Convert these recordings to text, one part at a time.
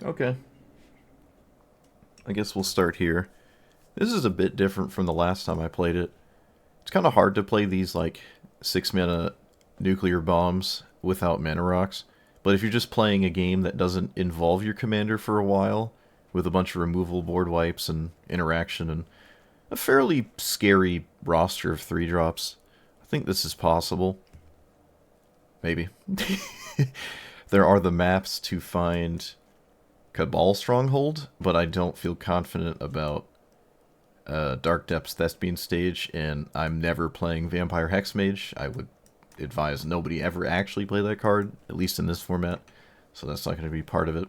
Okay. I guess we'll start here. This is a bit different from the last time I played it. It's kind of hard to play these, like, 6 mana nuclear bombs without mana rocks. But if you're just playing a game that doesn't involve your commander for a while, with a bunch of removal board wipes and interaction and a fairly scary roster of 3 drops, I think this is possible. Maybe. There are the maps to find Cabal Stronghold, but I don't feel confident about Dark Depths Thespian Stage, and I'm never playing Vampire Hexmage. I would advise nobody ever actually play that card, at least in this format, so that's not going to be part of it.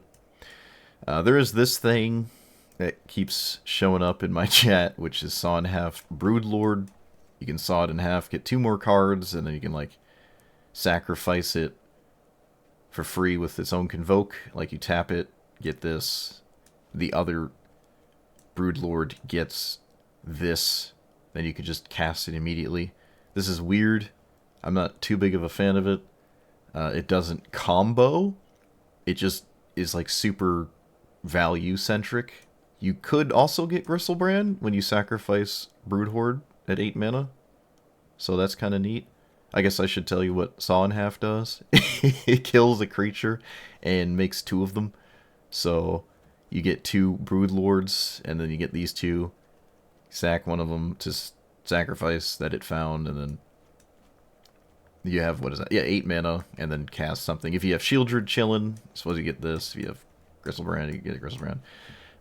There is this thing that keeps showing up in my chat, which is Saw in Half Broodlord. You can saw it in half, get 2 more cards, and then you can, like, sacrifice it for free with its own Convoke. Like, you tap it, get this. The other Broodlord gets this. Then you could just cast it immediately. This is weird. I'm not too big of a fan of it. It doesn't combo. It just is, like, super value-centric. You could also get Gristlebrand when you sacrifice Broodhorde at 8 mana. So that's kind of neat. I guess I should tell you what Saw in Half does. It kills a creature and makes 2 of them. So you get 2 Broodlords, and then you get these 2. Sack one of them to sacrifice that it found, and then you have, what is that? Yeah, 8 mana, and then cast something. If you have Shieldred chillin', suppose you get this. If you have Gristlebrand, you get a Gristlebrand.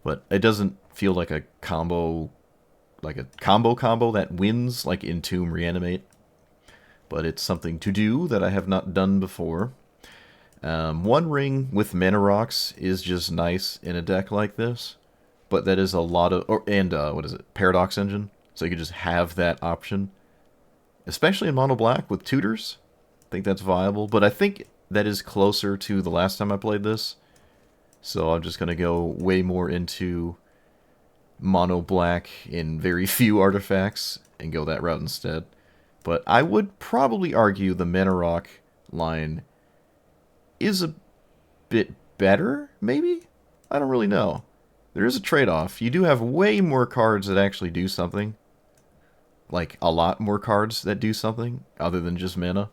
But it doesn't feel like a combo, combo that wins, like Entomb Reanimate. But it's something to do that I have not done before. One ring with mana rocks is just nice in a deck like this, but that is a lot of... what is it? Paradox Engine. So you could just have that option. Especially in mono black with tutors. I think that's viable, but I think that is closer to the last time I played this. So I'm just going to go way more into mono black in very few artifacts and go that route instead. But I would probably argue the mana rock line is a bit better, maybe? I don't really know. There is a trade-off. You do have way more cards that actually do something. Like, a lot more cards that do something, other than just mana.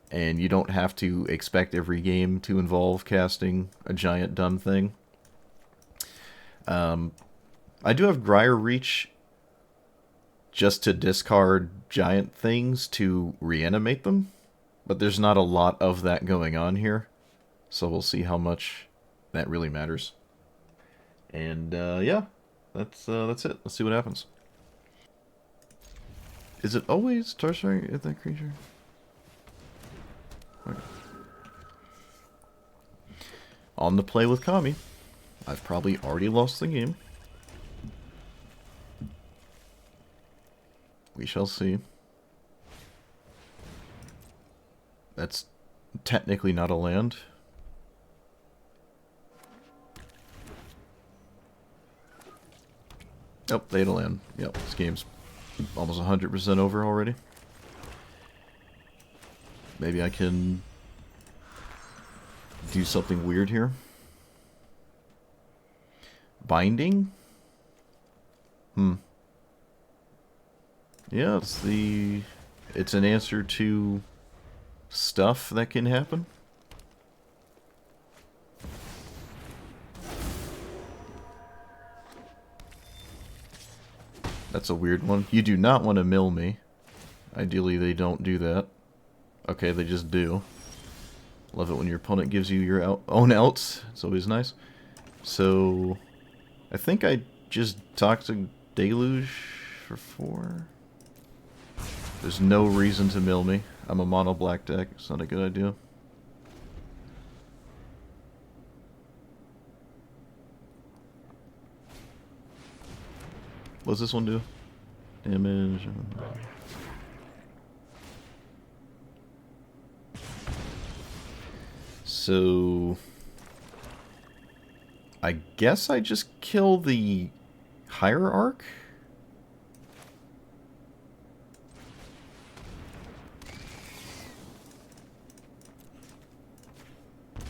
And you don't have to expect every game to involve casting a giant dumb thing. I do have Grier Reach just to discard giant things to reanimate them. But there's not a lot of that going on here. So we'll see how much that really matters. And yeah, that's it. Let's see what happens. Is it always tertiary at that creature? Okay. On the play with Kami. I've probably already lost the game. We shall see. That's technically not a land. Oh, they had a land. Yep, this game's almost 100% over already. Maybe I can do something weird here. Binding? Yeah, it's an answer to stuff that can happen. That's a weird one. You do not want to mill me. Ideally, they don't do that. Okay, they just do. Love it when your opponent gives you your own outs. It's always nice. So, I think I just Toxic Deluge for 4. There's no reason to mill me. I'm a mono black deck. It's not a good idea. What's this one do? Damage. So I guess I just kill the Hierarch?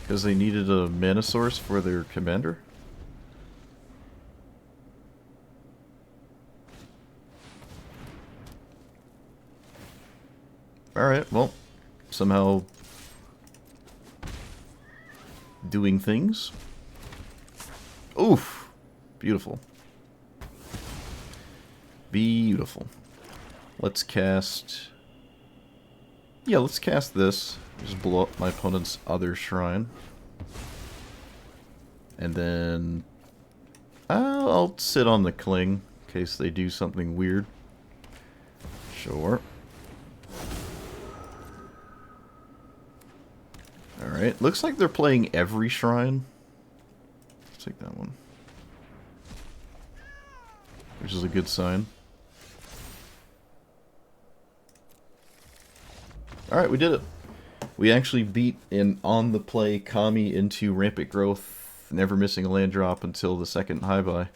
Because they needed a mana source for their commander? Alright, well, somehow doing things. Oof! Beautiful. Beautiful. Let's cast... Yeah, let's cast this. Just blow up my opponent's other shrine. And then... I'll sit on the Cling in case they do something weird. Sure. Alright, looks like they're playing every shrine. Let's take that one. Which is a good sign. Alright, we did it. We actually beat an on-the-play Kami into Rampant Growth, never missing a land drop until the second high buy.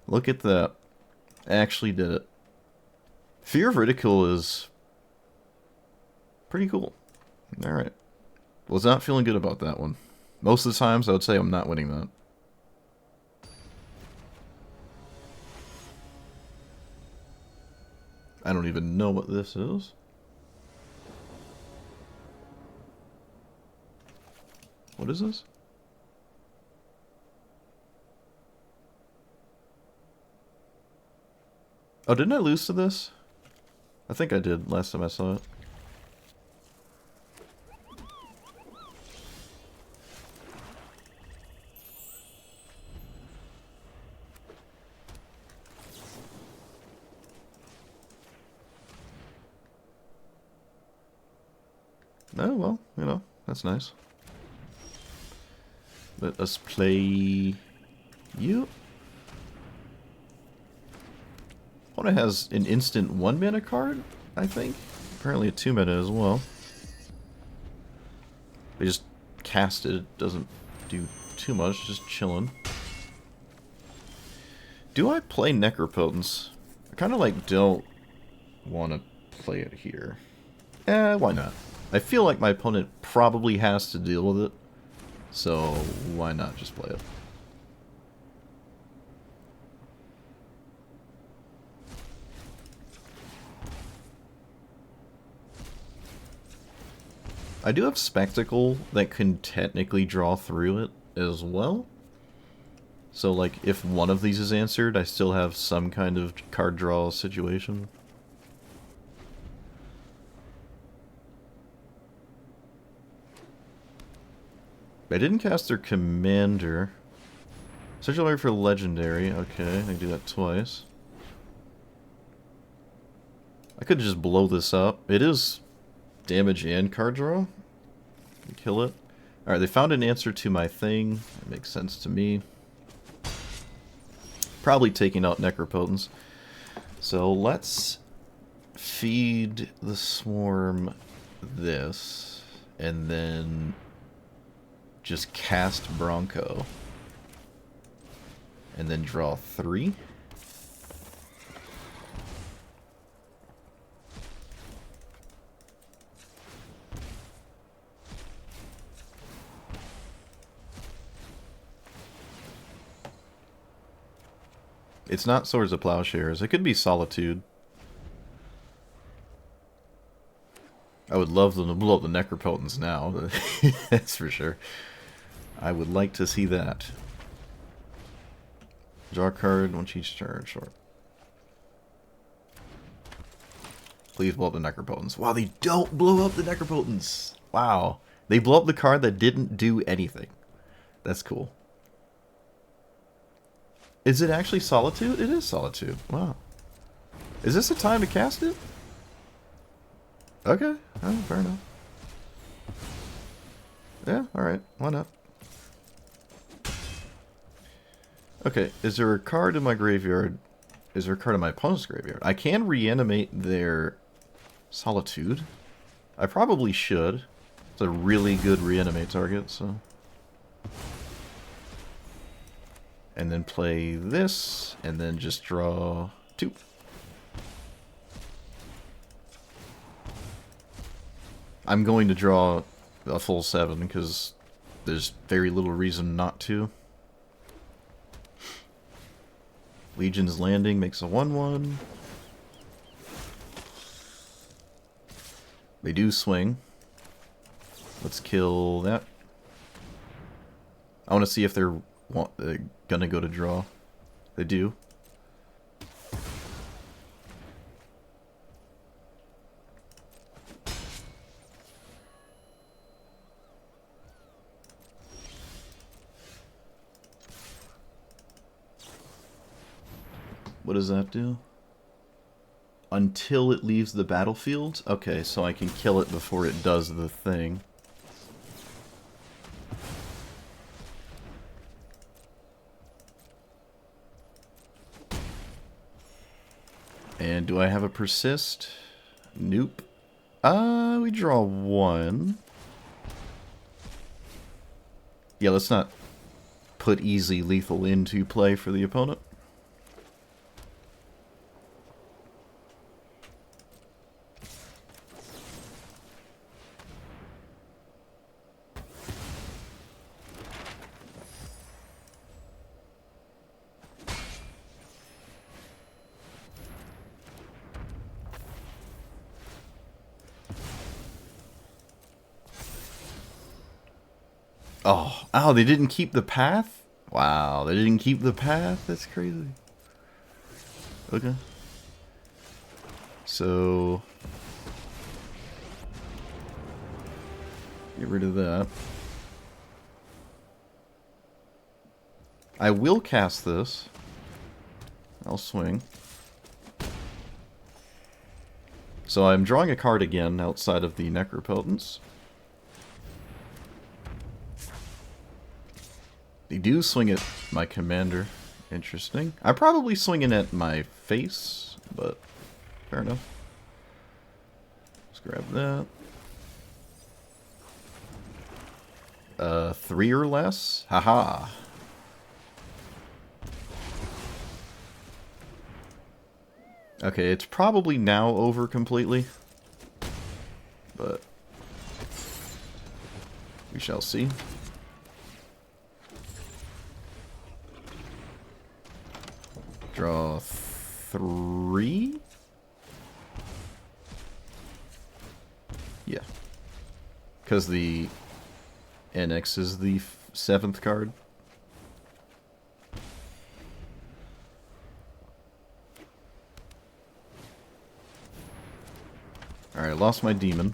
Look at that. Actually did it. Fear of Ridicule is pretty cool. Alright. Was not feeling good about that one. Most of the times I would say I'm not winning that. I don't even know what this is. What is this? Oh, didn't I lose to this? I think I did last time I saw it. Oh, well, you know, that's nice. Let us play you. Opponent has an instant 1-mana card, I think. Apparently a 2-mana as well. They just cast it. It doesn't do too much, just chilling. Do I play Necropotence? I kind of like don't want to play it here. Why not? I feel like my opponent probably has to deal with it. So, why not just play it? I do have Spectacle that can technically draw through it as well. So, like, if one of these is answered, I still have some kind of card draw situation. I didn't cast their commander. Search alert for legendary. Okay, I can do that twice. I could just blow this up. It is damage and card draw. Kill it. Alright, they found an answer to my thing. That makes sense to me. Probably taking out Necropotence. So let's feed the Swarm this. And then just cast Bronco. And then draw 3. It's not Swords of Plowshares. It could be Solitude. I would love them to blow up the Necropotence now. That's for sure. I would like to see that. Draw a card once each turn. Sure. Please blow up the Necropotence. Wow, they don't blow up the Necropotence. Wow. They blow up the card that didn't do anything. That's cool. Is it actually Solitude? It is Solitude. Wow. Is this a time to cast it? Okay. Oh, fair enough. Yeah, alright. Why not? Okay, is there a card in my graveyard? Is there a card in my opponent's graveyard? I can reanimate their Solitude. I probably should. It's a really good reanimate target, so... And then play this, and then just draw 2. I'm going to draw a full 7, because there's very little reason not to. Legion's Landing makes a 1/1. They do swing. Let's kill that. I want to see if they're gonna go to draw. They do. What does that do? Until it leaves the battlefield? Okay, so I can kill it before it does the thing. And do I have a persist? Nope. We draw one. Yeah, let's not put easy lethal into play for the opponent. Oh, they didn't keep the path? Wow, they didn't keep the path? That's crazy. Okay. So... get rid of that. I will cast this. I'll swing. So I'm drawing a card again outside of the Necropotence. They do swing at my commander. Interesting. I'm probably swinging at my face, but fair enough. Let's grab that. 3 or less? Haha. Okay, it's probably now over completely. But we shall see. Draw 3? Yeah. Because the Onyx is the 7th card. Alright, I lost my demon.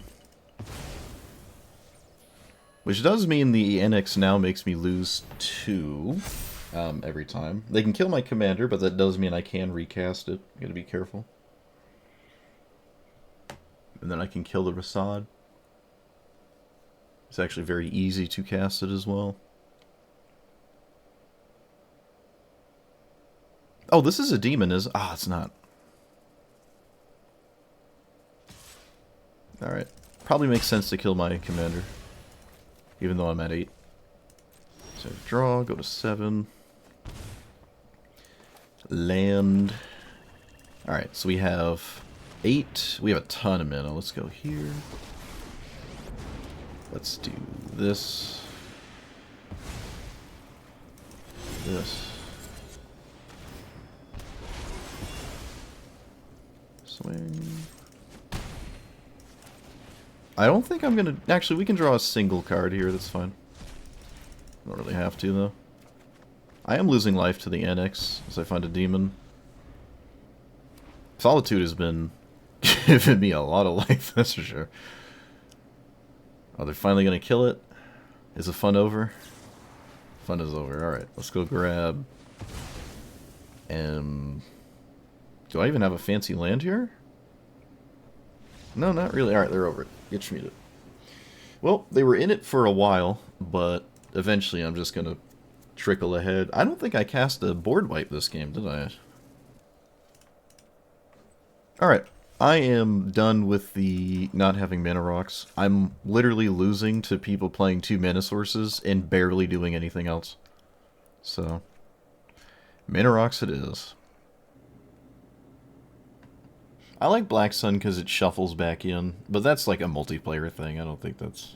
Which does mean the Onyx now makes me lose 2. Every time. They can kill my commander, but that does mean I can recast it. Gotta be careful. And then I can kill the Rasad. It's actually very easy to cast it as well. Oh, this is a demon, is... ah, it's not. Alright. Probably makes sense to kill my commander. Even though I'm at 8. So draw, go to 7. Land. Alright, so we have 8. We have a ton of mana. Let's go here. Let's do this. This. Swing. I don't think I'm gonna... actually, we can draw a single card here. That's fine. Don't really have to, though. I am losing life to the Onyx as I find a demon. Solitude has been giving me a lot of life, that's for sure. Oh, they're finally going to kill it? Is the fun over? Fun is over. Alright, let's go grab... do I even have a fancy land here? No, not really. Alright, they're over it. Get Schmieded. Well, they were in it for a while, but eventually I'm just going to trickle ahead. I don't think I cast a board wipe this game, did I? Alright, I am done with the not having mana rocks. I'm literally losing to people playing 2 mana sources and barely doing anything else. So, mana rocks it is. I like Black Sun because it shuffles back in, but that's like a multiplayer thing. I don't think that's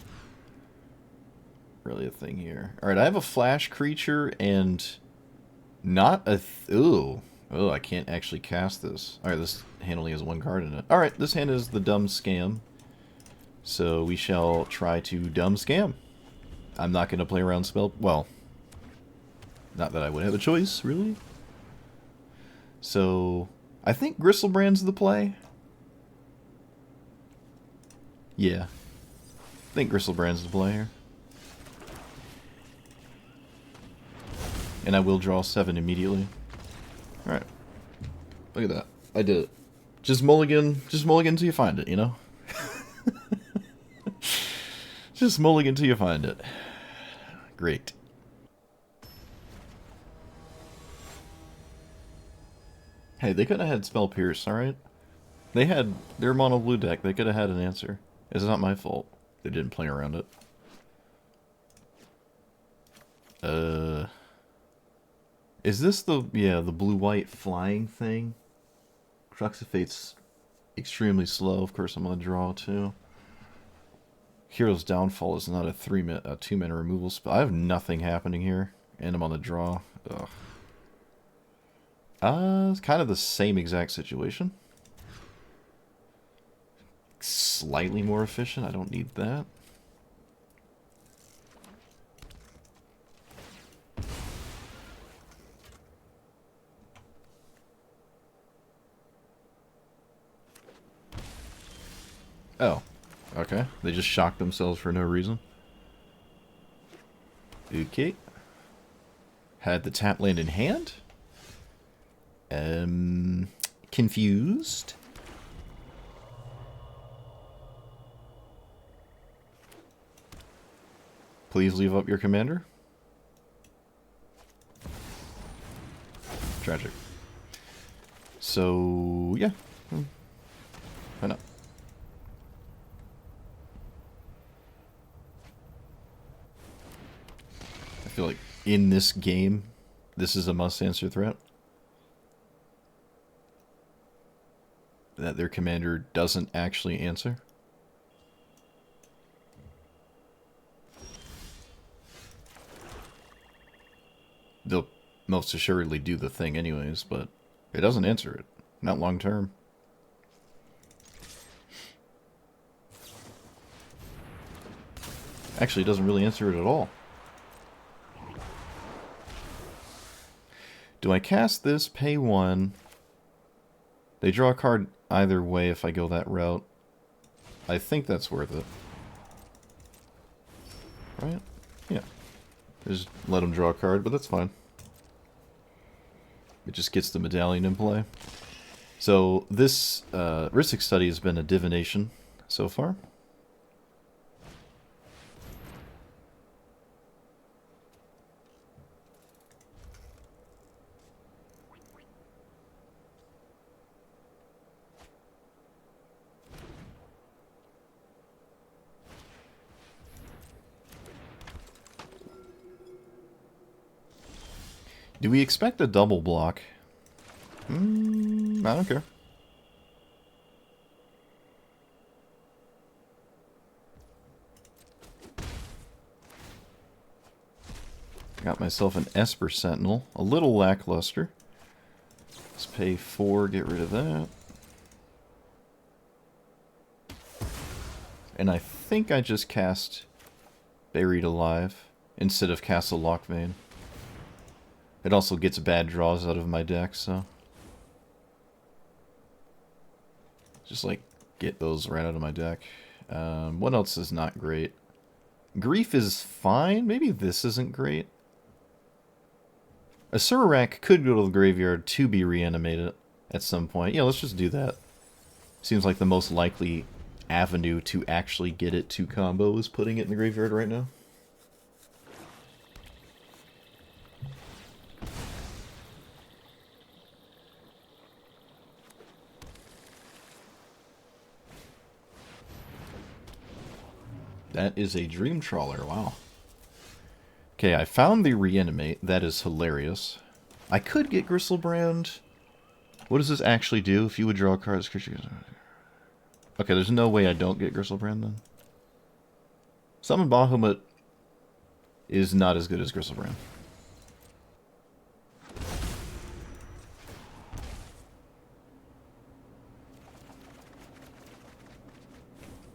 really a thing here. Alright, I have a flash creature and not a... ooh. Oh, I can't actually cast this. Alright, this hand only has 1 card in it. Alright, this hand is the dumb scam. So we shall try to dumb scam. I'm not going to play around spell... Well, not that I would have a choice, really. So, I think Gristlebrand's the play. Yeah. I think Gristlebrand's the play here. And I will draw 7 immediately. Alright. Look at that. I did it. Just mulligan until you find it, you know? Just mulligan until you find it. Great. Hey, they could have had Spell Pierce, alright? They had their mono blue deck. They could have had an answer. It's not my fault. They didn't play around it. Is this the... Yeah, the blue-white flying thing? Crux of Fate's extremely slow. Of course, I'm going to draw, too. Hero's Downfall is not a 2-mana removal spell. I have nothing happening here. And I'm on the draw. Ugh. It's kind of the same exact situation. Slightly more efficient. I don't need that. Oh, okay. They just shocked themselves for no reason. Okay. Had the tap land in hand. Confused. Please leave up your commander. Tragic. So, yeah. Why not? I feel like in this game, this is a must-answer threat. That their commander doesn't actually answer. They'll most assuredly do the thing anyways, but it doesn't answer it. Not long term. Actually, it doesn't really answer it at all. Do I cast this, pay 1? They draw a card either way if I go that route. I think that's worth it. Right? Yeah. Just let them draw a card, but that's fine. It just gets the medallion in play. So this Rhystic Study has been a divination so far. Do we expect a double block? I don't care. Got myself an Esper Sentinel. A little lackluster. Let's pay 4, get rid of that. And I think I just cast Buried Alive instead of Castle Lockvein. It also gets bad draws out of my deck, so... Just, like, get those right out of my deck. What else is not great? Grief is fine. Maybe this isn't great. A Surak could go to the graveyard to be reanimated at some point. Yeah, let's just do that. Seems like the most likely avenue to actually get it to combo is putting it in the graveyard right now. That is a Dream Trawler, wow. Okay, I found the Reanimate. That is hilarious. I could get Gristlebrand. What does this actually do? If you would draw a card... Okay, there's no way I don't get Gristlebrand then. Summon Bahamut is not as good as Gristlebrand.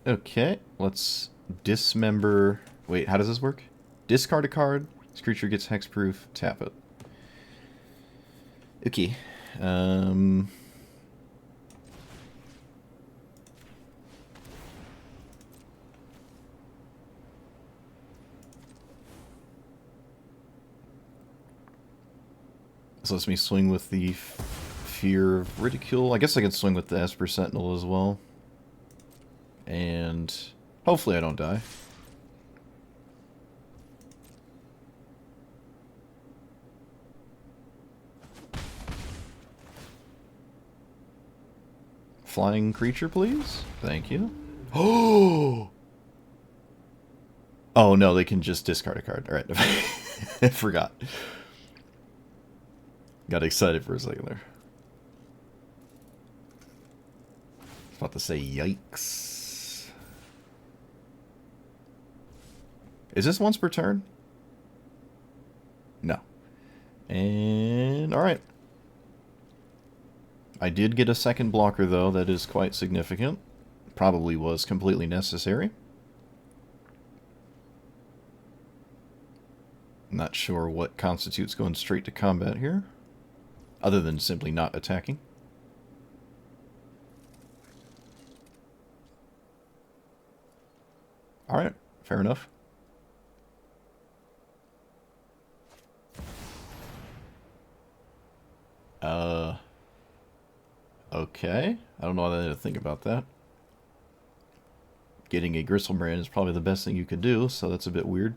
Okay, let's dismember... Wait, how does this work? Discard a card. This creature gets hexproof. Tap it. Okay. This lets me swing with the Fear of Ridicule. I guess I can swing with the Esper Sentinel as well. And hopefully I don't die. Flying creature, please. Thank you. Oh! Oh, no, they can just discard a card. Alright. I forgot. Got excited for a second there. I was about to say yikes. Is this once per turn? No. And alright. I did get a second blocker, though. That is quite significant. Probably was completely necessary. Not sure what constitutes going straight to combat here, other than simply not attacking. Alright, fair enough. Okay. I don't know how to think about that. Getting a Gristlebrand is probably the best thing you could do, so that's a bit weird.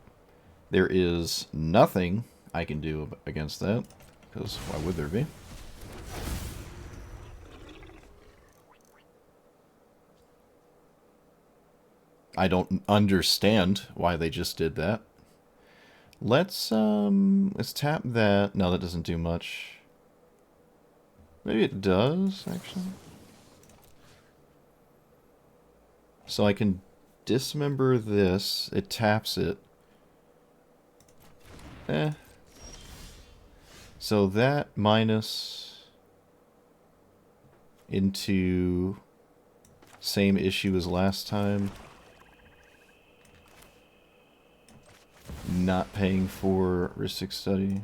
There is nothing I can do against that, because why would there be? I don't understand why they just did that. Let's tap that. No, that doesn't do much. Maybe it does, actually. So I can dismember this. It taps it. So that minus into same issue as last time. Not paying for Ristic Study.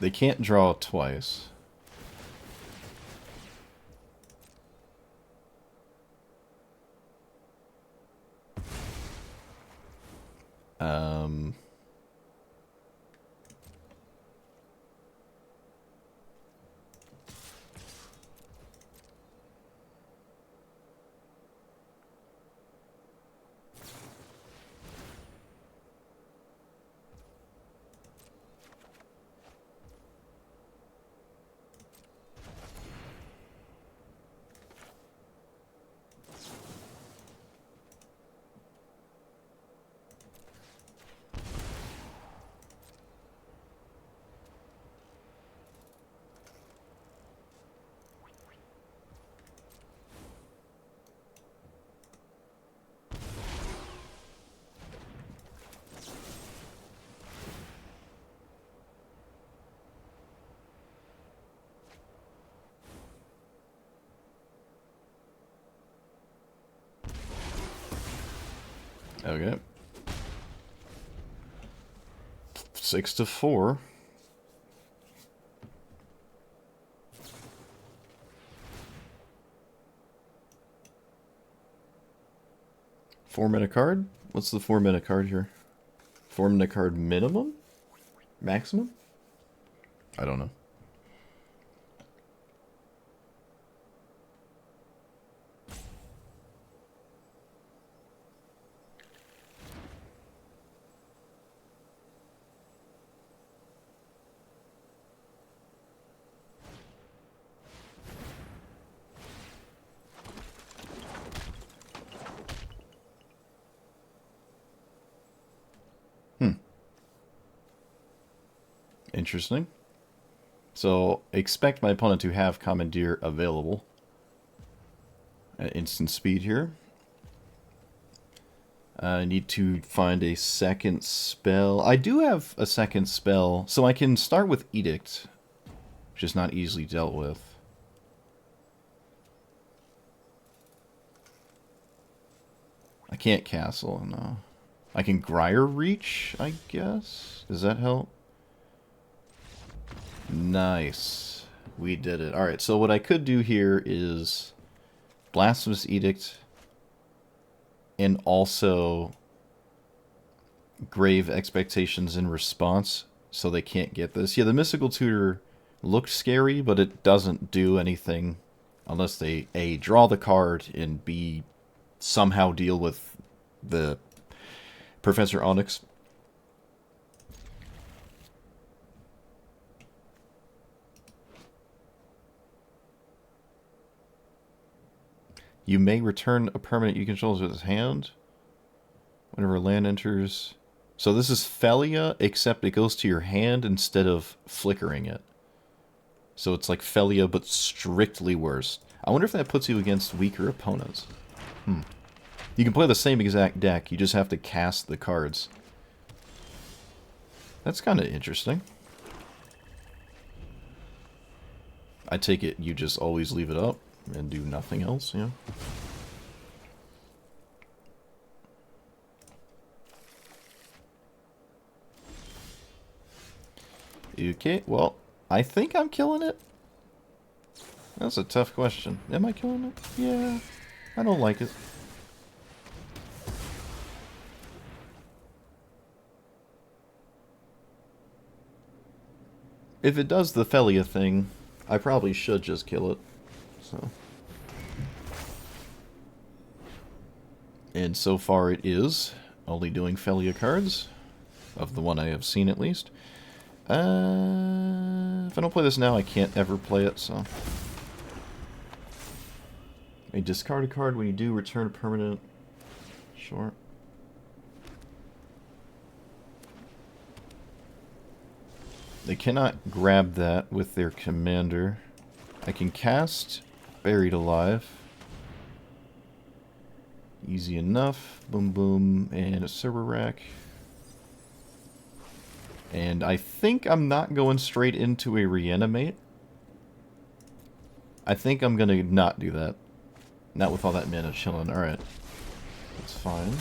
They can't draw twice. Okay. 6 to 4. Four-mana card? What's the 4-mana card here? 4-mana card minimum? Maximum? I don't know. Interesting. So expect my opponent to have Commandeer available at instant speed here. I need to find a second spell. I do have a second spell, so I can start with Edict, which is not easily dealt with. I can't Castle, no. I can Grier Reach, I guess? Does that help? Nice. We did it. Alright, so what I could do here is Blasphemous Edict and also Grave Expectations in response, so they can't get this. Yeah, the Mystical Tutor looked scary, but it doesn't do anything unless they A, draw the card, and B, somehow deal with the Professor Onyx. You may return a permanent you control to his hand whenever land enters. So this is Felia, except it goes to your hand instead of flickering it. So it's like Felia, but strictly worse. I wonder if that puts you against weaker opponents. You can play the same exact deck, you just have to cast the cards. That's kind of interesting. I take it you just always leave it up and do nothing else, yeah? Okay, well, I think I'm killing it. That's a tough question. Am I killing it? Yeah, I don't like it. If it does the Felia thing, I probably should just kill it. So. And so far it is only doing Felia cards, of the one I have seen at least. If I don't play this now, I can't ever play it, so. You discard a card when you do return a permanent. Sure. They cannot grab that with their commander. I can cast Buried Alive. Easy enough. Boom, boom, and a server rack. And I think I'm not going straight into a Reanimate. I think I'm going to not do that. Not with all that mana chilling. Alright. That's fine.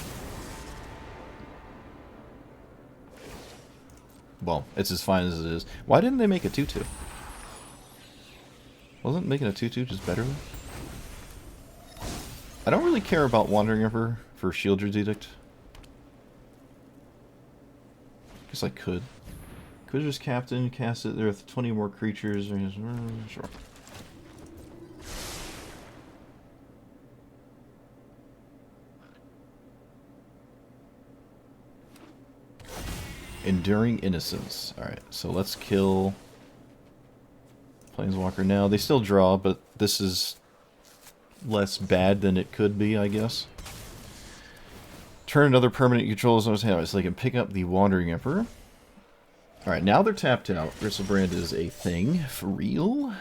Well, it's as fine as it is. Why didn't they make a 2-2? Wasn't making a 2-2 just better? I don't really care about Wandering River for Shieldred's Edict. Guess I could. Could just Captain, cast it. There are 20 more creatures. Sure. Enduring Innocence. Alright, so let's kill Planeswalker now. They still draw, but this is less bad than it could be, I guess. Turn another permanent you control as long as hand, so they can pick up the Wandering Emperor. Alright, now they're tapped out. Bristlebrand is a thing, for real.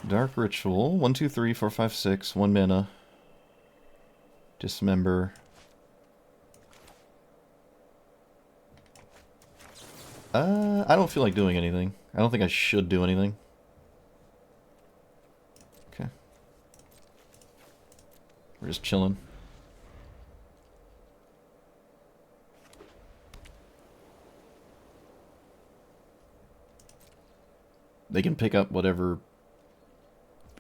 Dark Ritual. 1, 2, 3, 4, 5, 6. 1 mana. Dismember. I don't feel like doing anything. I don't think I should do anything. Okay. We're just chilling. They can pick up whatever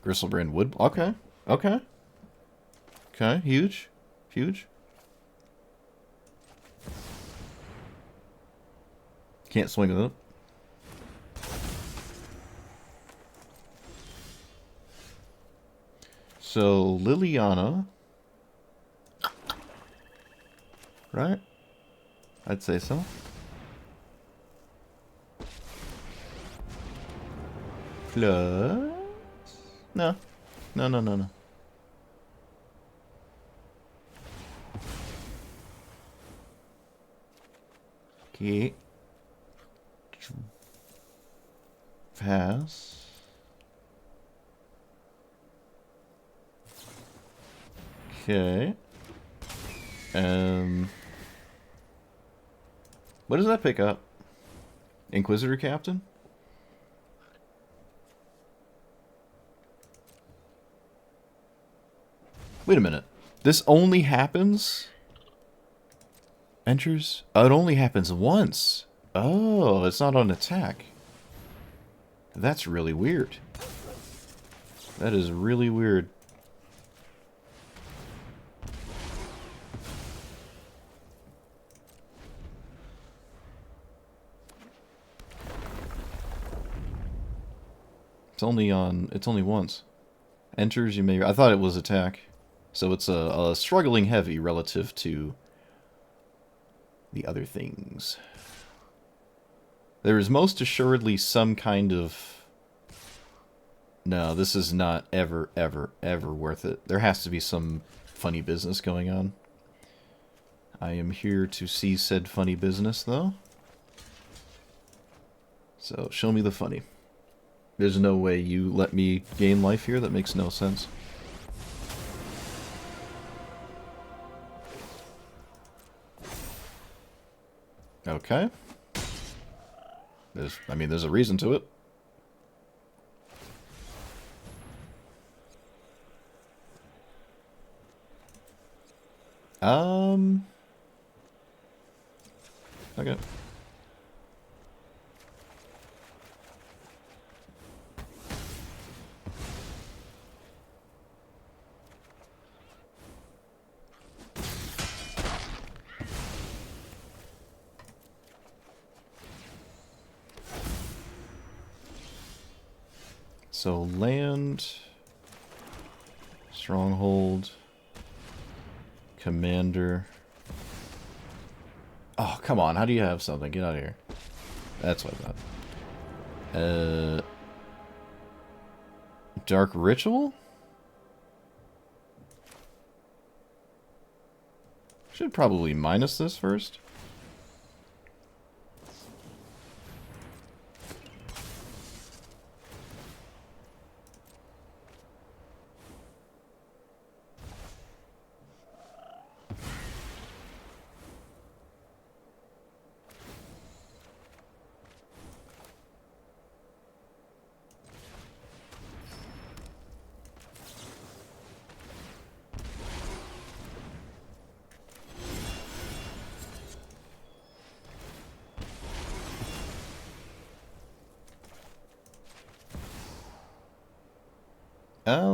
Bristlebrand would. Okay. Okay. Okay. Huge. Huge. Can't swing with it. So, Liliana. Right? I'd say so. Plus... No. No, no, no, no. Okay. Pass. Okay. What does that pick up? Inquisitor Captain? Wait a minute. This only happens? Enters? Oh, it only happens once. Oh, it's not on attack. That's really weird. That is really weird. It's only once. Enters, you may... I thought it was attack. So it's a struggling heavy relative to the other things. There is most assuredly some kind of... No, this is not ever, ever, ever worth it. There has to be some funny business going on. I am here to see said funny business, though. So, show me the funny. There's no way you let me gain life here. That makes no sense. Okay. There's a reason to it. Okay. So land, stronghold, commander. Oh, come on. How do you have something? Get out of here. That's what I thought. Dark Ritual? Should probably minus this first.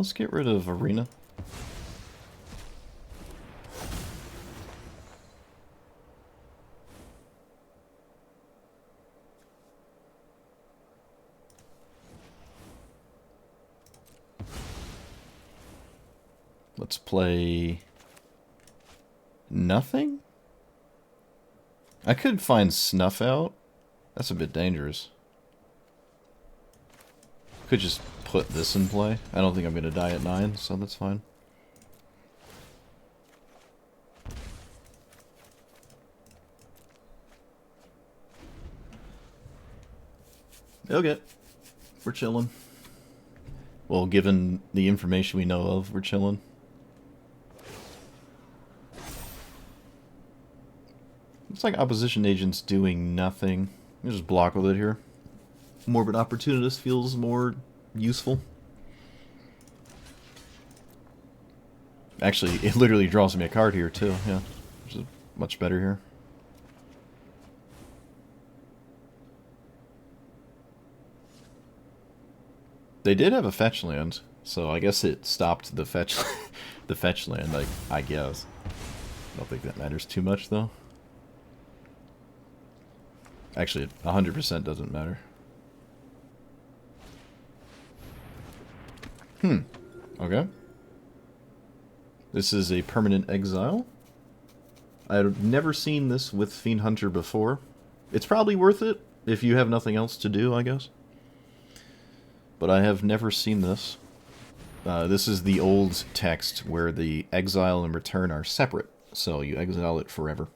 Let's get rid of Arena. Let's play... Nothing? I could find Snuff Out. That's a bit dangerous. Could just put this in play. I don't think I'm going to die at 9, so that's fine. Okay. We're chilling. Well, given the information we know of, we're chilling. Looks like opposition agent's doing nothing. Let me just block with it here. Morbid Opportunist feels more useful. Actually, it literally draws me a card here, too. Yeah, which is much better here. They did have a fetch land, so I guess it stopped the fetch the fetch land, I guess. I don't think that matters too much, though. Actually, it 100% doesn't matter. Okay. This is a permanent exile. I've never seen this with Fiend Hunter before. It's probably worth it if you have nothing else to do, I guess. But I have never seen this. This is the old text where the exile and return are separate, so you exile it forever.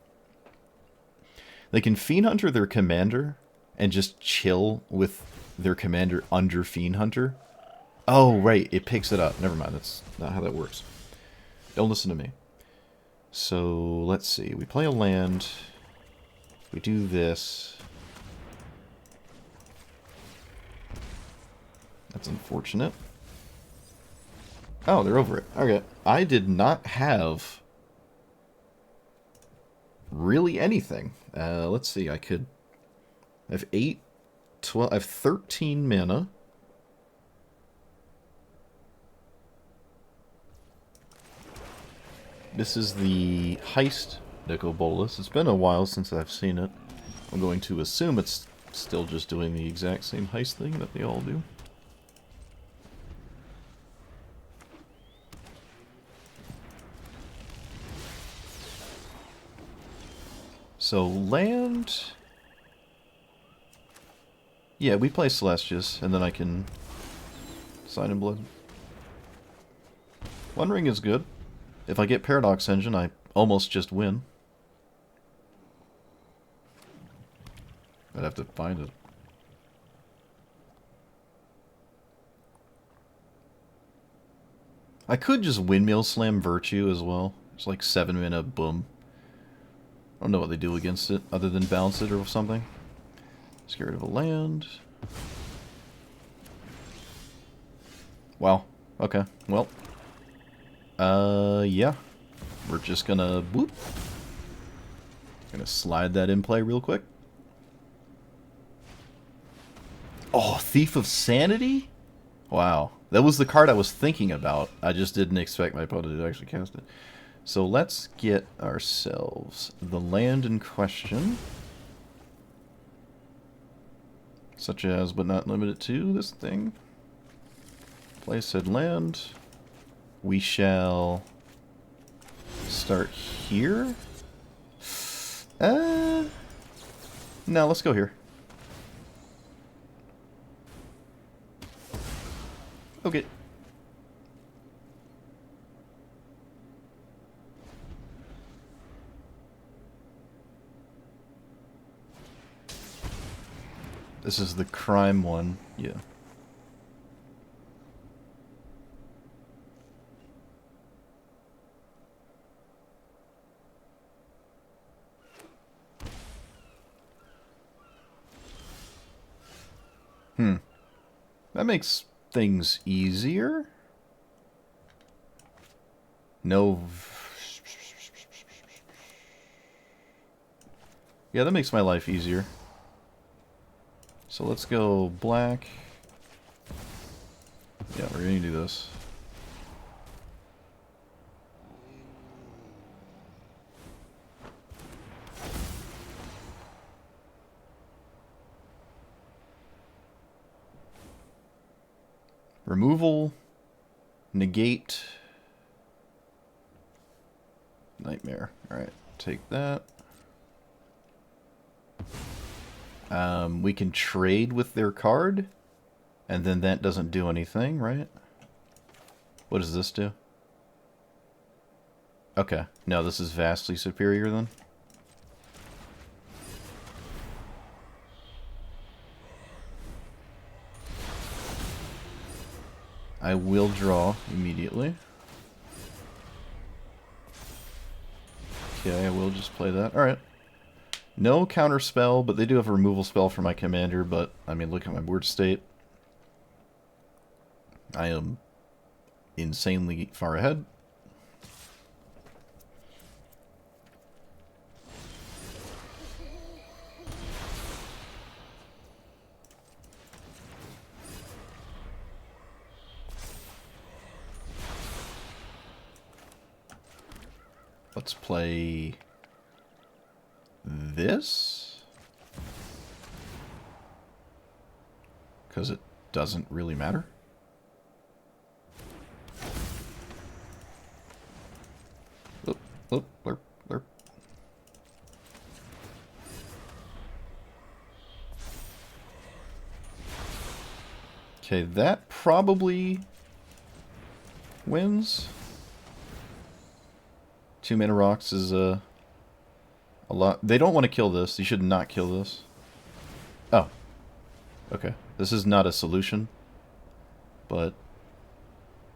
They can Fiend Hunter their commander and just chill with their commander under Fiend Hunter. Oh, right, it picks it up. Never mind, that's not how that works. Don't listen to me. So, let's see. We play a land. We do this. That's unfortunate. Oh, they're over it. Okay. I did not have really anything. Let's see. I have 8, 12, I have 13 mana. This is the Heist Nicol Bolas. It's been a while since I've seen it. I'm going to assume it's still just doing the exact same heist thing that they all do. So, land... Yeah, we play Celestius, and then I can sign in blood. One Ring is good. If I get Paradox Engine, I almost just win. I'd have to find it. I could just Windmill Slam Virtue as well. It's like 7 mana, boom. I don't know what they do against it, other than bounce it or something. Let's get rid of a land. Wow. Okay, well. Yeah. We're just gonna, whoop. Gonna slide that in play real quick. Oh, Thief of Sanity? Wow. That was the card I was thinking about. I just didn't expect my opponent to actually cast it. So let's get ourselves the land in question. Such as, but not limited to, this thing. Play said land. We shall start here. No, let's go here. Okay. This is the crime one, yeah. That makes things easier. No. Yeah, that makes my life easier. So let's go black. Yeah, we're going to do this. Removal, negate, nightmare. Alright, take that. We can trade with their card, and then that doesn't do anything, right? What does this do? Okay, no, this is vastly superior then. I will draw immediately. Okay, I will just play that. Alright. No counter spell, but they do have a removal spell for my commander, but, I mean, look at my board state. I am insanely far ahead. Let's play this, because it doesn't really matter. Oop, oop, blurp, blurp. Okay, that probably wins. 2 mana rocks is a a lot. They don't want to kill this. You should not kill this. Oh. Okay. This is not a solution. But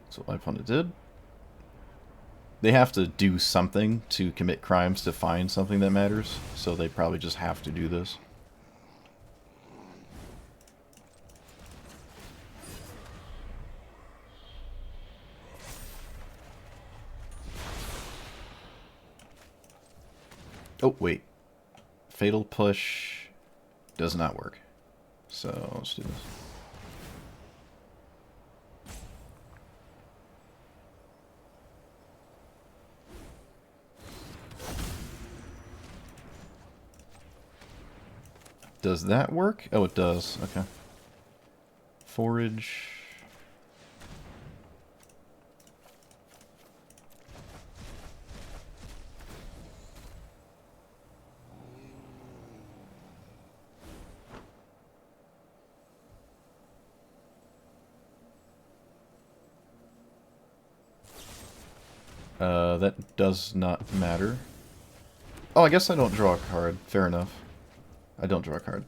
that's what my opponent did. They have to do something to commit crimes to find something that matters. So they probably just have to do this. Oh, wait. Fatal push does not work. So, let's do this. Does that work? Oh, it does. Okay. Forage. That does not matter. Oh, I guess I don't draw a card. Fair enough. I don't draw a card.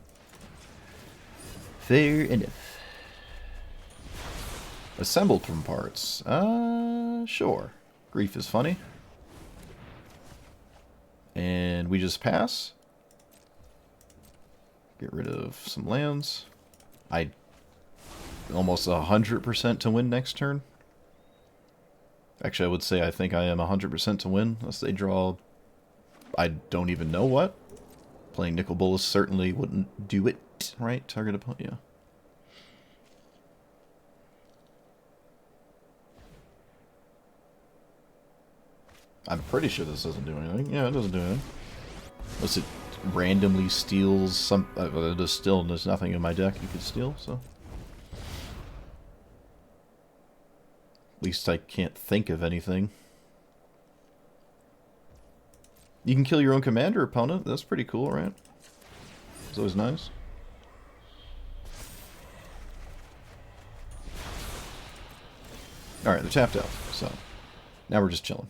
Fair enough. Assembled from parts. Sure. Grief is funny. And we just pass. Get rid of some lands. I almost 100% to win next turn. Actually, I would say I think I am 100% to win, unless they draw... I don't even know what. Playing Nicol Bolas certainly wouldn't do it, right? Target opponent, yeah. I'm pretty sure this doesn't do anything. Yeah, it doesn't do anything. Unless it randomly steals some... there's nothing in my deck you could steal, so... At least I can't think of anything. You can kill your own commander opponent. That's pretty cool, right? It's always nice. Alright, they're tapped out. So, now we're just chilling.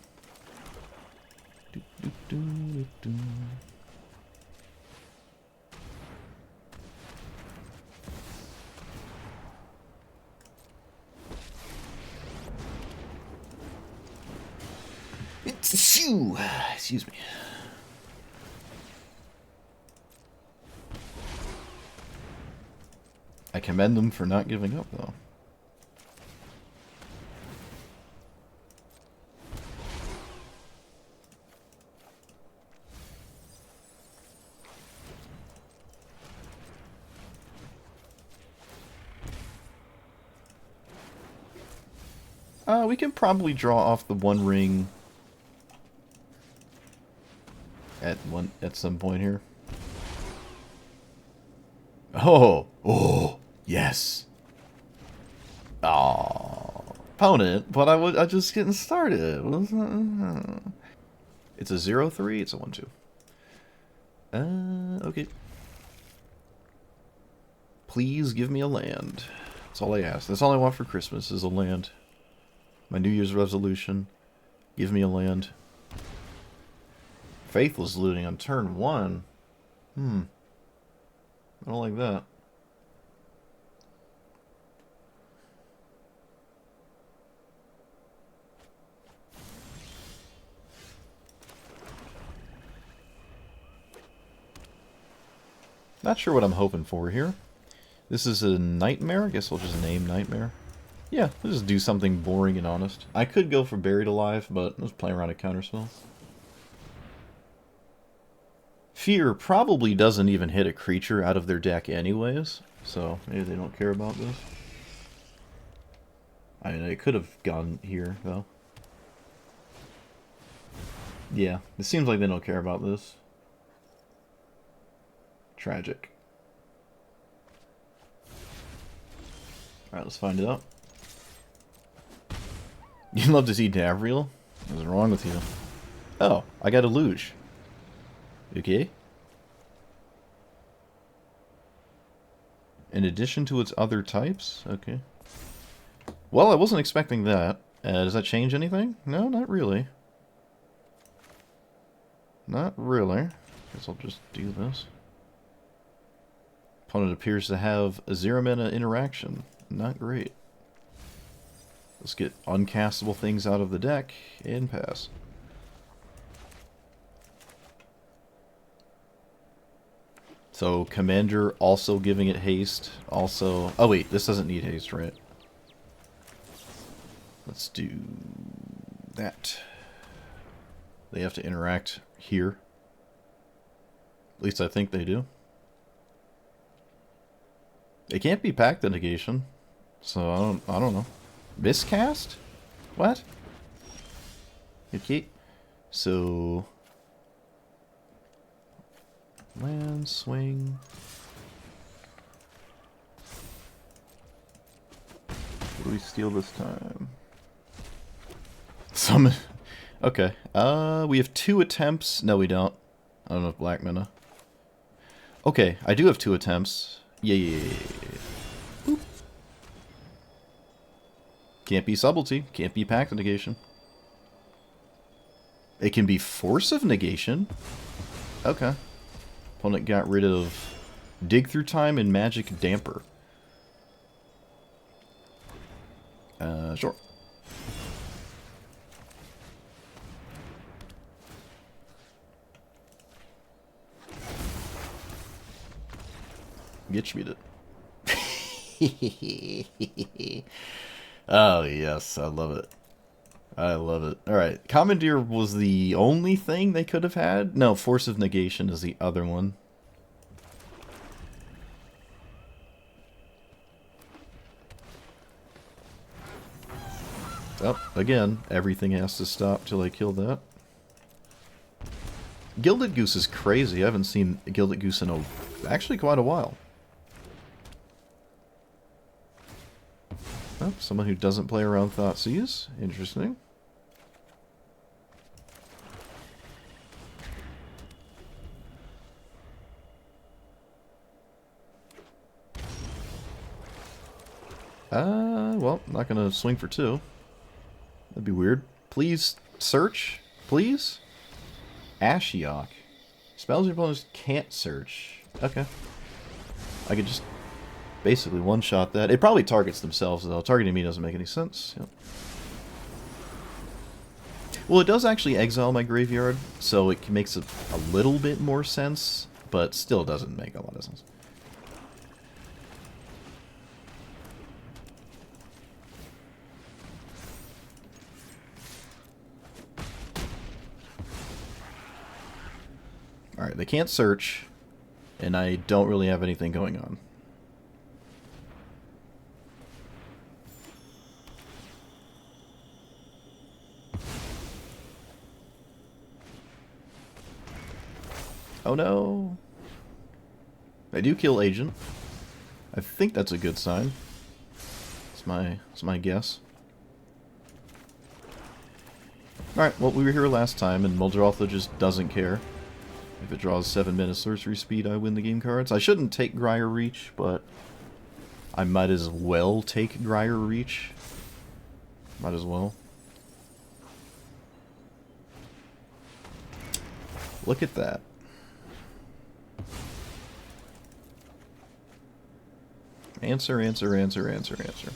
Excuse me. I commend them for not giving up, though. We can probably draw off the One Ring at some point here. Oh, yes. Oh, opponent, but I just getting started. It's a 0-3. It's a 1-2. Okay. Please give me a land. That's all I ask. That's all I want for Christmas is a land. My New Year's resolution. Give me a land. Faithless looting on turn 1. I don't like that. Not sure what I'm hoping for here. This is a Nightmare. I guess I'll just name Nightmare. Yeah, we'll just do something boring and honest. I could go for Buried Alive, but let's play around a counterspell. Fear probably doesn't even hit a creature out of their deck anyways, so maybe they don't care about this. I mean, it could have gone here, though. Yeah, it seems like they don't care about this. Tragic. Alright, let's find out. You'd love to see Davriel? What's wrong with you? Oh, I got a luge. Okay. In addition to its other types? Okay. Well, I wasn't expecting that. Does that change anything? No, not really. Not really. guess I'll just do this. Opponent appears to have a 0 mana interaction. Not great. Let's get uncastable things out of the deck and pass. So, Commander also giving it haste. Also... Oh wait, this doesn't need haste, right? Let's do that. They have to interact here. At least I think they do. It can't be Pact the Negation. So, I don't know. Miscast? What? Okay. So... Land, swing... What do we steal this time? Summon... Okay. We have 2 attempts. No, we don't. I don't have black mana. Okay, I do have 2 attempts. Yeah. Boop. Can't be subtlety. Can't be Pact of Negation. It can be Force of Negation. Okay. Opponent got rid of Dig Through Time and Magic Damper. Sure. Get me it. Oh, yes. I love it. I love it. Alright. Commandeer was the only thing they could have had? No, Force of Negation is the other one. Oh, again, everything has to stop till I kill that. Gilded Goose is crazy. I haven't seen Gilded Goose in actually quite a while. Oh, someone who doesn't play around Thoughtseize. Interesting. Well, not gonna swing for 2. That'd be weird. Please search. Please? Ashiok. Spells your opponents can't search. Okay. I could just basically one-shot that. It probably targets themselves, though. Targeting me doesn't make any sense. Yep. Well, it does actually exile my graveyard, so it makes a little bit more sense, but still doesn't make a lot of sense. Alright, they can't search, and I don't really have anything going on. Oh no! I do kill Agent. I think that's a good sign. It's my guess. Alright, well, we were here last time, and Muldrotha just doesn't care. If it draws 7 mana sorcery speed, I win the game cards. I shouldn't take Grier Reach, but I might as well take Grier Reach. Might as well. Look at that. Answer, answer, answer, answer, answer.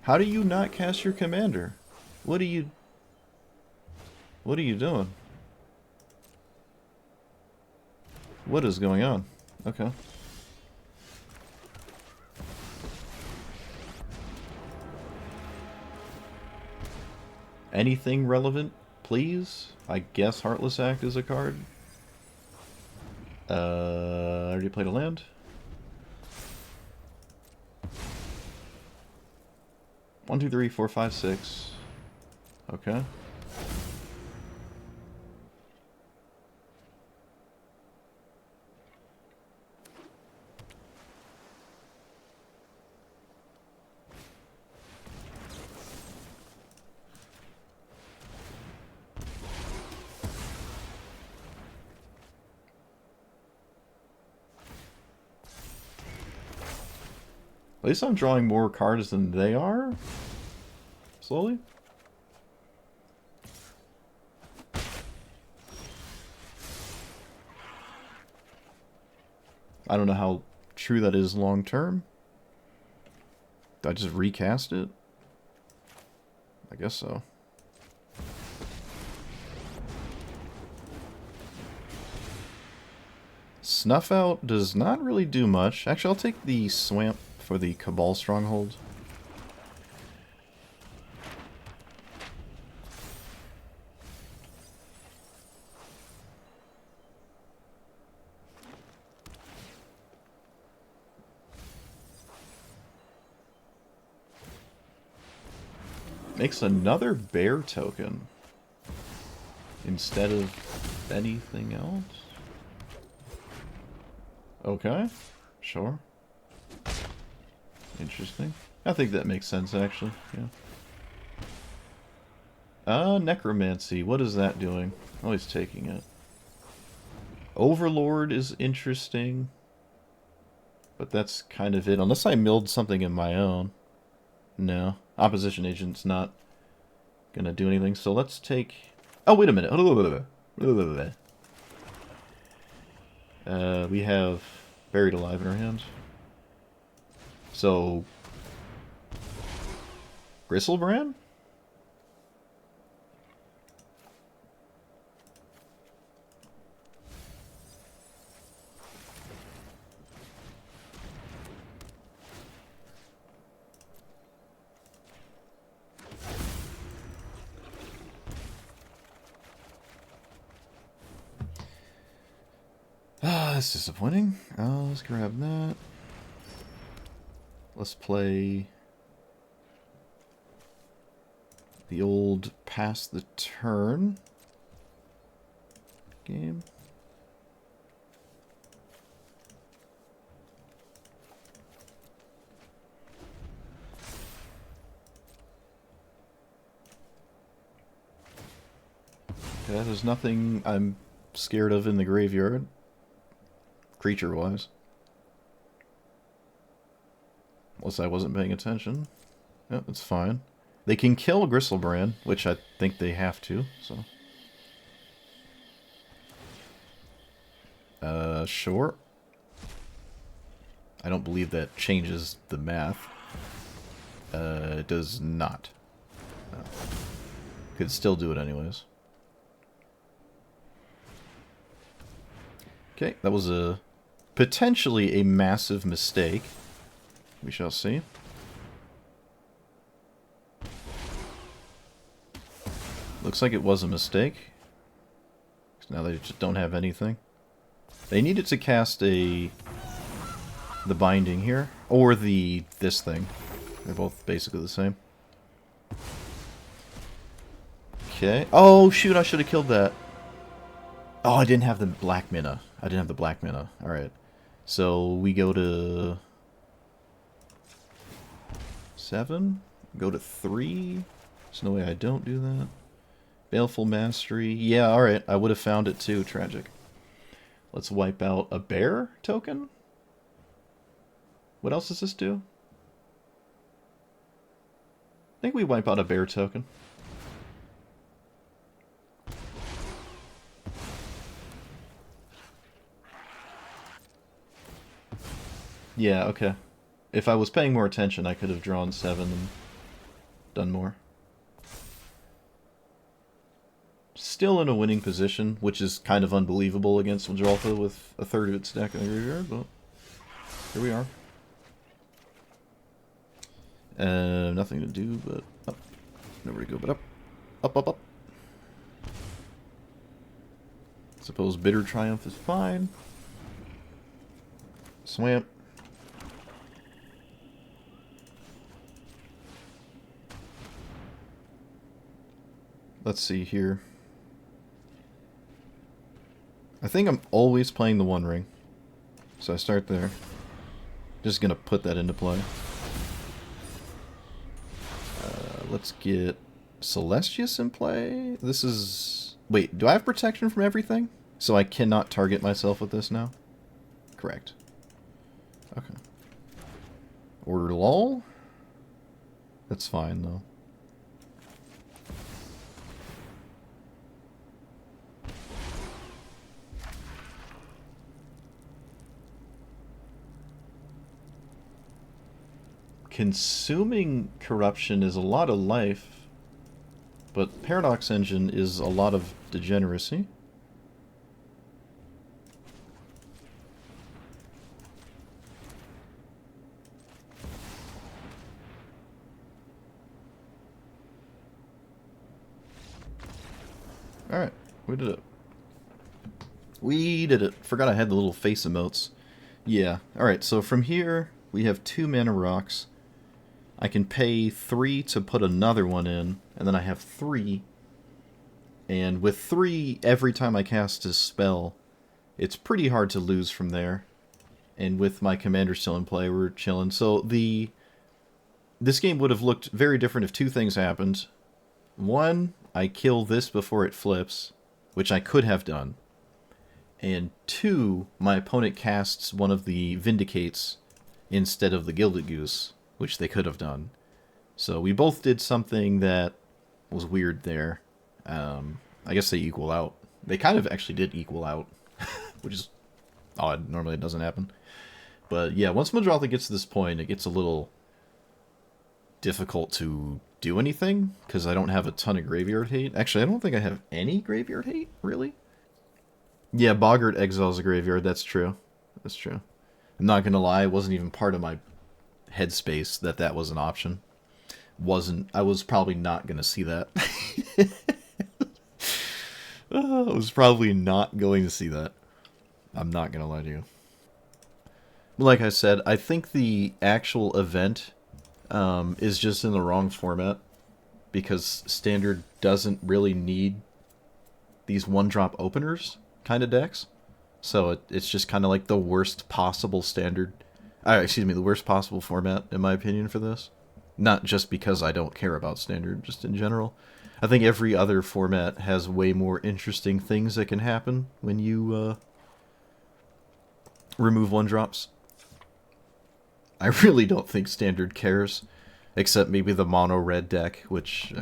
How do you not cast your commander? What are you doing? What is going on? Okay. Anything relevant, please? I guess Heartless Act is a card. I already played a land. One, 2, 3, 4, 5, 6. Okay. At least I'm drawing more cards than they are. Slowly. I don't know how true that is long term. Did I just recast it? I guess so. Snuff Out does not really do much. Actually, I'll take the Swamp for the Cabal Stronghold. Makes another bear token instead of anything else. Okay, sure. Interesting. I think that makes sense, actually. Yeah. Necromancy. What is that doing? Oh, he's taking it. Overlord is interesting. But that's kind of it. Unless I milled something in my own. No. Opposition Agent's not gonna do anything. So let's take... Oh, wait a minute. We have Buried Alive in our hands. So... Gristlebrand? That's disappointing. Let's grab that. Let's play the old pass the turn game. Okay, there's nothing I'm scared of in the graveyard. Creature-wise. Unless I wasn't paying attention. Yeah, that's fine. They can kill Gristlebrand, which I think they have to, so... Sure. I don't believe that changes the math. It does not. No. Could still do it anyways. Okay, that was a... potentially a massive mistake. We shall see. Looks like it was a mistake. Now they just don't have anything. They needed to cast the binding here. Or this thing. They're both basically the same. Okay. Oh, shoot, I should have killed that. Oh, I didn't have the black mana. Alright. So we go to 7. Go to 3. There's no way I don't do that. Baleful Mastery. Yeah, alright. I would have found it too. Tragic. Let's wipe out a bear token. What else does this do? I think we wipe out a bear token. Yeah, okay. If I was paying more attention, I could have drawn 7 and done more. Still in a winning position, which is kind of unbelievable against Gibraltar with a third of its deck in the graveyard, but here we are. Nothing to do but up. Nowhere to go but up. Up, up, up. Suppose Bitter Triumph is fine. Swamp. Let's see here. I think I'm always playing the One Ring. So I start there. Just gonna put that into play. Let's get Celestius in play. This is... Wait, do I have protection from everything? So I cannot target myself with this now? Correct. Okay. Or lol? That's fine, though. Consuming corruption is a lot of life, but Paradox Engine is a lot of degeneracy. Alright, we did it. We did it. Forgot I had the little face emotes. Yeah, alright, so from here, we have 2 mana rocks. I can pay 3 to put another one in, and then I have 3. And with 3, every time I cast a spell, it's pretty hard to lose from there. And with my commander still in play, we're chilling. So this game would have looked very different if 2 things happened. 1, I kill this before it flips, which I could have done. And 2, my opponent casts one of the Vindicates instead of the Gilded Goose, which they could have done. So we both did something that was weird there. I guess they equal out. They kind of actually did equal out, which is odd. Normally it doesn't happen. But yeah, once Madrotha gets to this point, it gets a little difficult to do anything, because I don't have a ton of graveyard hate. Actually, I don't think I have any graveyard hate, really. Yeah, Boggart exiles a graveyard, that's true. That's true. I'm not gonna lie, it wasn't even part of my headspace that was an option. I was probably not gonna see that. I was probably not going to see that. I'm not gonna lie to you. Like I said, I think the actual event is just in the wrong format, because Standard doesn't really need these one-drop openers kind of decks. So it's just kind of like the worst possible Standard... excuse me, the worst possible format, in my opinion, for this. Not just because I don't care about Standard, just in general. I think every other format has way more interesting things that can happen when you remove one-drops. I really don't think Standard cares, except maybe the mono-red deck, which,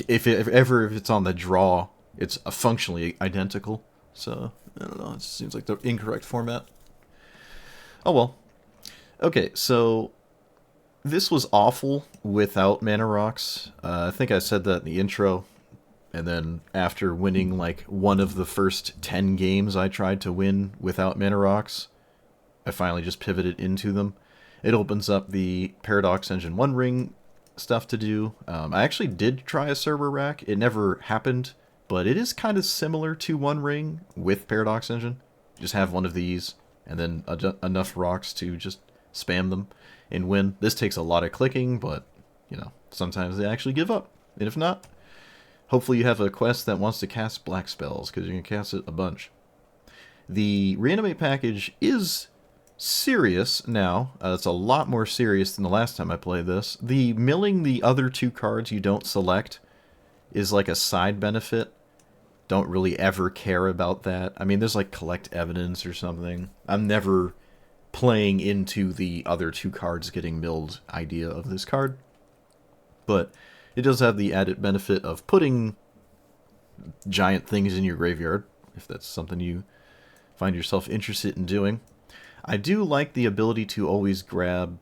if it's on the draw, it's functionally identical. So, I don't know, it seems like the incorrect format. Oh well. Okay, so this was awful without mana rocks. I think I said that in the intro, and then after winning like one of the first 10 games I tried to win without mana rocks, I finally just pivoted into them. It opens up the Paradox Engine 1 ring stuff to do. I actually did try a Cerber rack. It never happened, but it is kind of similar to One Ring with Paradox Engine. Just have one of these, and then enough rocks to just spam them and win. This takes a lot of clicking, but, you know, sometimes they actually give up. And if not, hopefully you have a quest that wants to cast black spells, because you can cast it a bunch. The Reanimate package is serious now. It's a lot more serious than the last time I played this. The milling the other 2 cards you don't select is like a side benefit. Don't really ever care about that. I mean, there's like collect evidence or something. I'm never playing into the other 2 cards getting milled idea of this card. But it does have the added benefit of putting giant things in your graveyard, if that's something you find yourself interested in doing. I do like the ability to always grab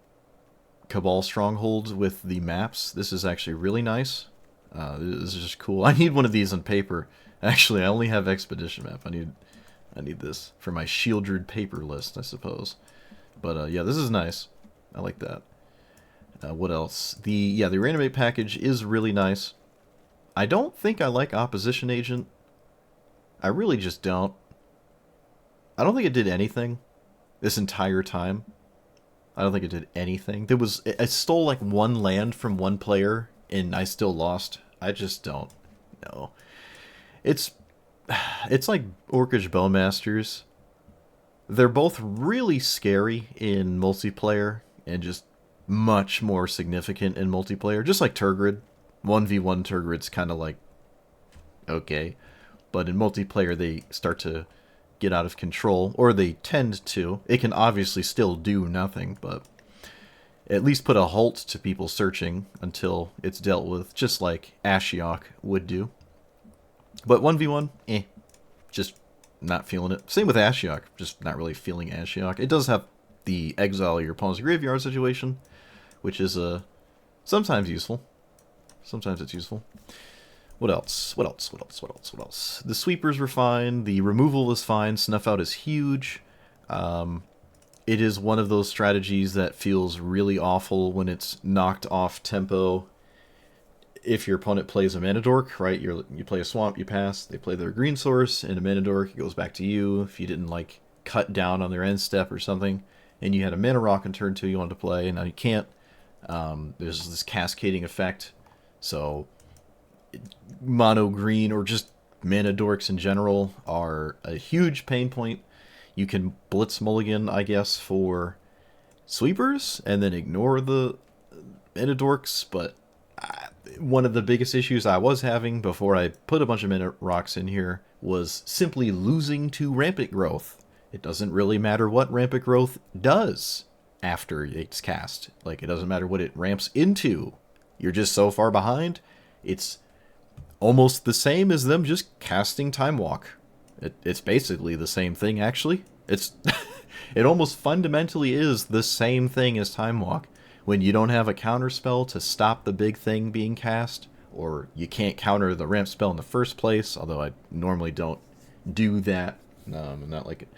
Cabal Strongholds with the maps. This is actually really nice. This is just cool. I need one of these on paper. Actually, I only have Expedition Map. I need this for my Shieldred paper list, I suppose. But yeah, this is nice. I like that. What else? The Reanimate package is really nice. I don't think I like Opposition Agent. I really just don't. I don't think it did anything this entire time. I don't think it did anything. I stole like 1 land from 1 player, and I still lost. I just don't know. It's like Orcish Bowmasters. They're both really scary in multiplayer, and just much more significant in multiplayer. Just like Turgid. 1v1 Turgid's kind of like, okay. But in multiplayer, they start to get out of control, or they tend to. It can obviously still do nothing, but at least put a halt to people searching until it's dealt with, just like Ashiok would do. But 1v1, just not feeling it. Same with Ashiok, just not really feeling Ashiok. It does have the exile your opponent's graveyard situation, which is sometimes useful. Sometimes it's useful. What else? What else? What else? What else? What else? The sweepers were fine. The removal is fine. Snuff out is huge. It is one of those strategies that feels really awful when it's knocked off tempo. If your opponent plays a mana dork, right? You play a swamp, you pass. They play their green source and a mana dork. It goes back to you. If you didn't like cut down on their end step or something, and you had a mana rock in turn 2 you wanted to play, and now you can't. There's this cascading effect. So mono green or just mana dorks in general are a huge pain point. You can blitz mulligan, I guess, for sweepers and then ignore the mana dorks, but one of the biggest issues I was having before I put a bunch of mana rocks in here was simply losing to rampant growth. It doesn't really matter what rampant growth does after it's cast. Like, it doesn't matter what it ramps into. You're just so far behind. It's almost the same as them just casting Time Walk. It's basically the same thing, actually. It's it almost fundamentally is the same thing as Time Walk. When you don't have a counter spell to stop the big thing being cast, or you can't counter the ramp spell in the first place, although I normally don't do that. I'm not like it,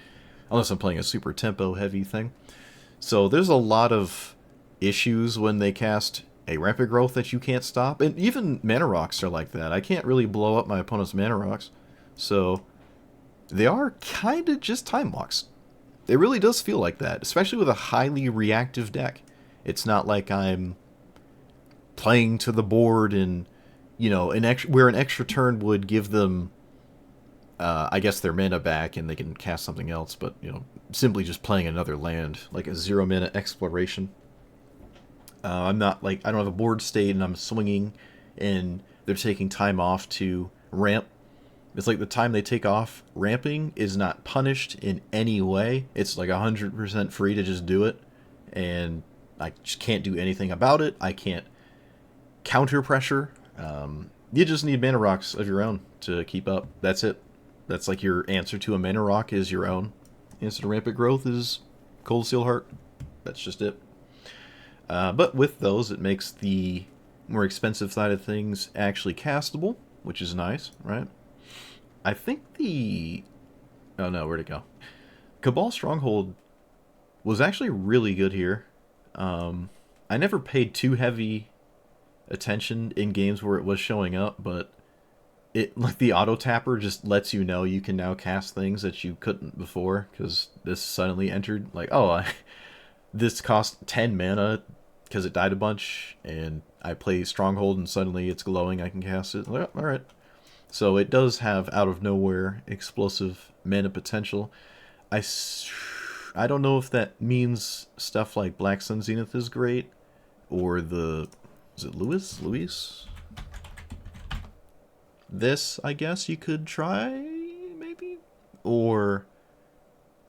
unless I'm playing a super tempo heavy thing. So there's a lot of issues when they cast a rampant growth that you can't stop. And even mana rocks are like that. I can't really blow up my opponent's mana rocks. So they are kind of just time walks. It really does feel like that, especially with a highly reactive deck. It's not like I'm playing to the board and, you know, where an extra turn would give them, I guess, their mana back and they can cast something else, but, you know, simply just playing another land, like a 0 mana exploration. I'm not like, I don't have a board state and I'm swinging and they're taking time off to ramp. It's like the time they take off ramping is not punished in any way. It's like 100% free to just do it. And I just can't do anything about it. I can't counter pressure. You just need mana rocks of your own to keep up. That's it. That's like your answer to a mana rock is your own. Answer to rampant growth is Cold Steel Heart. That's just it. But with those, it makes the more expensive side of things actually castable, which is nice, right? I think the... Oh no, where'd it go? Cabal Stronghold was actually really good here. I never paid too heavy attention in games where it was showing up, but it, like, the auto tapper just lets you know you can now cast things that you couldn't before, because this suddenly entered, like, oh, this cost 10 mana because it died a bunch, and I play Stronghold and suddenly it's glowing, I can cast it. Like, oh, alright. So it does have out of nowhere explosive mana potential. I don't know if that means stuff like Black Sun Zenith is great, or the... Is it Luis? This, I guess, you could try, maybe? Or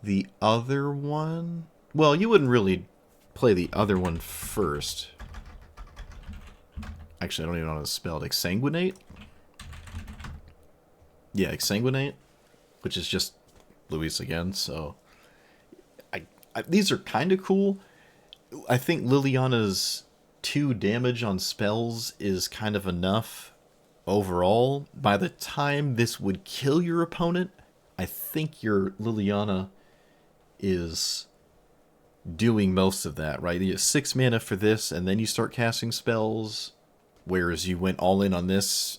the other one? Well, you wouldn't really play the other one first. Actually, I don't even know how to spell it. Exsanguinate? Yeah, Exsanguinate, which is just Luis again, so... these are kind of cool. I think Liliana's 2 damage on spells is kind of enough overall. By the time this would kill your opponent, I think your Liliana is doing most of that, right? You have 6 mana for this, and then you start casting spells, whereas you went all in on this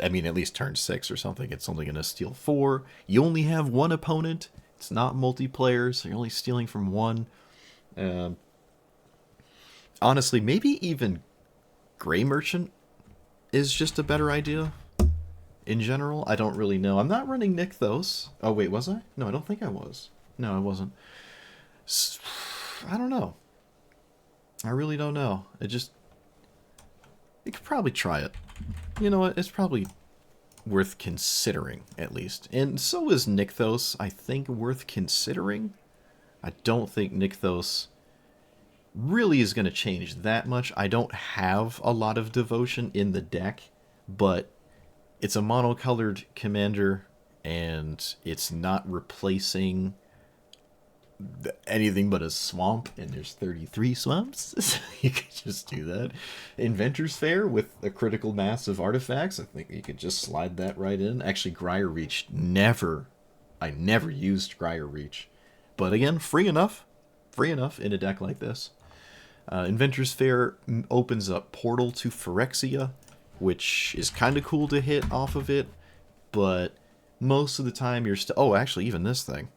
at least turn 6 or something. It's only going to steal 4. You only have 1 opponent. It's not multiplayer, so you're only stealing from 1. Honestly, maybe even Grey Merchant is just a better idea in general. I don't really know. I'm not running Nykthos. Oh, wait, was I? No, I don't think I was. No, I wasn't. I don't know. I really don't know. You could probably try it. You know what? It's probably worth considering, at least. And so is Nykthos, I think, worth considering. I don't think Nykthos really is going to change that much. I don't have a lot of devotion in the deck, but it's a monocolored commander, and it's not replacing anything but a swamp, and there's 33 swamps, so you could just do that. Inventor's Fair with a critical mass of artifacts, I think you could just slide that right in. Actually, Grier Reach, I never used Grier Reach, but again, free enough in a deck like this. Inventor's Fair opens up Portal to Phyrexia, which is kind of cool to hit off of it, but most of the time you're still... Oh, actually, even this thing.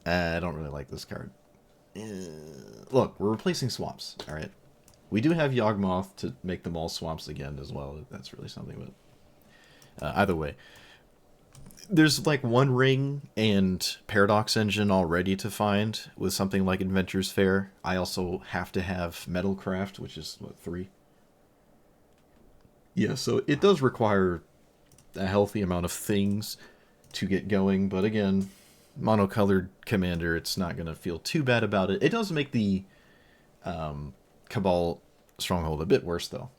I don't really like this card. Look, we're replacing swamps, alright? We do have Yawgmoth to make them all swamps again as well. That's really something, but... either way. There's like one ring and Paradox Engine already to find with something like Adventure's Fair. I also have to have Metalcraft, which is, what, 3? Yeah, so it does require a healthy amount of things to get going, but again, monocolored commander, it's not going to feel too bad about it. It does make the Cabal Stronghold a bit worse, though.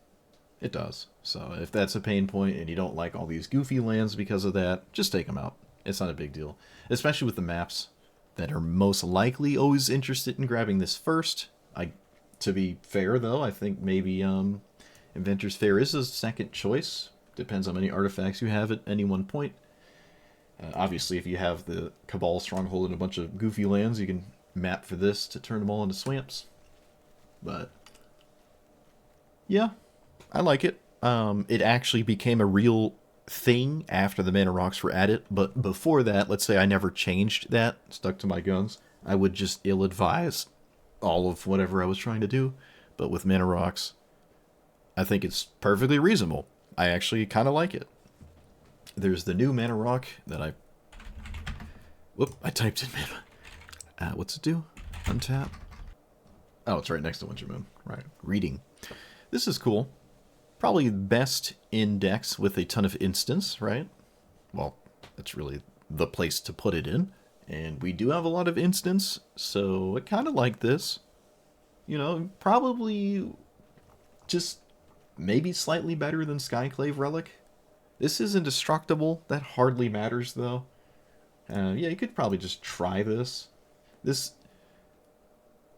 It does. So if that's a pain point and you don't like all these goofy lands because of that, just take them out. It's not a big deal. Especially with the maps that are most likely always interested in grabbing this first. To be fair, though, I think maybe Inventor's Fair is a second choice. Depends on how many artifacts you have at any one point. Obviously, if you have the Cabal Stronghold and a bunch of goofy lands, you can map for this to turn them all into swamps. But, yeah, I like it. It actually became a real thing after the Mana Rocks were added, but before that, let's say I never changed that, stuck to my guns, I would just ill-advise all of whatever I was trying to do. But with Mana Rocks, I think it's perfectly reasonable. I actually kind of like it. There's the new Mana Rock that I... Whoop, I typed in Mana. What's it do? Untap? Oh, it's right next to Winter Moon. Right. Reading. This is cool. Probably best in decks with a ton of instants, right? Well, that's really the place to put it in. And we do have a lot of instants, so I kind of like this. You know, probably just maybe slightly better than Skyclave Relic. This is indestructible. That hardly matters, though. Yeah, you could probably just try this.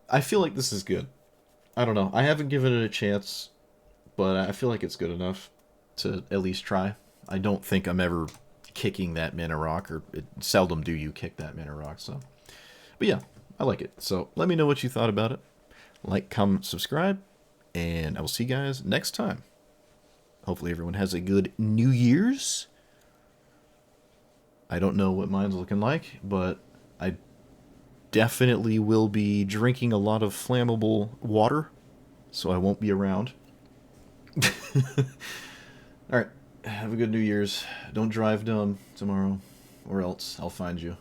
I feel like this is good. I don't know. I haven't given it a chance, but I feel like it's good enough to at least try. I don't think I'm ever kicking that Mana Rock, or seldom do you kick that Mana Rock, so. But yeah, I like it. So let me know what you thought about it. Like, comment, subscribe, and I will see you guys next time. Hopefully everyone has a good New Year's. I don't know what mine's looking like, but I definitely will be drinking a lot of flammable water, so I won't be around. Alright, have a good New Year's. Don't drive dumb tomorrow, or else I'll find you.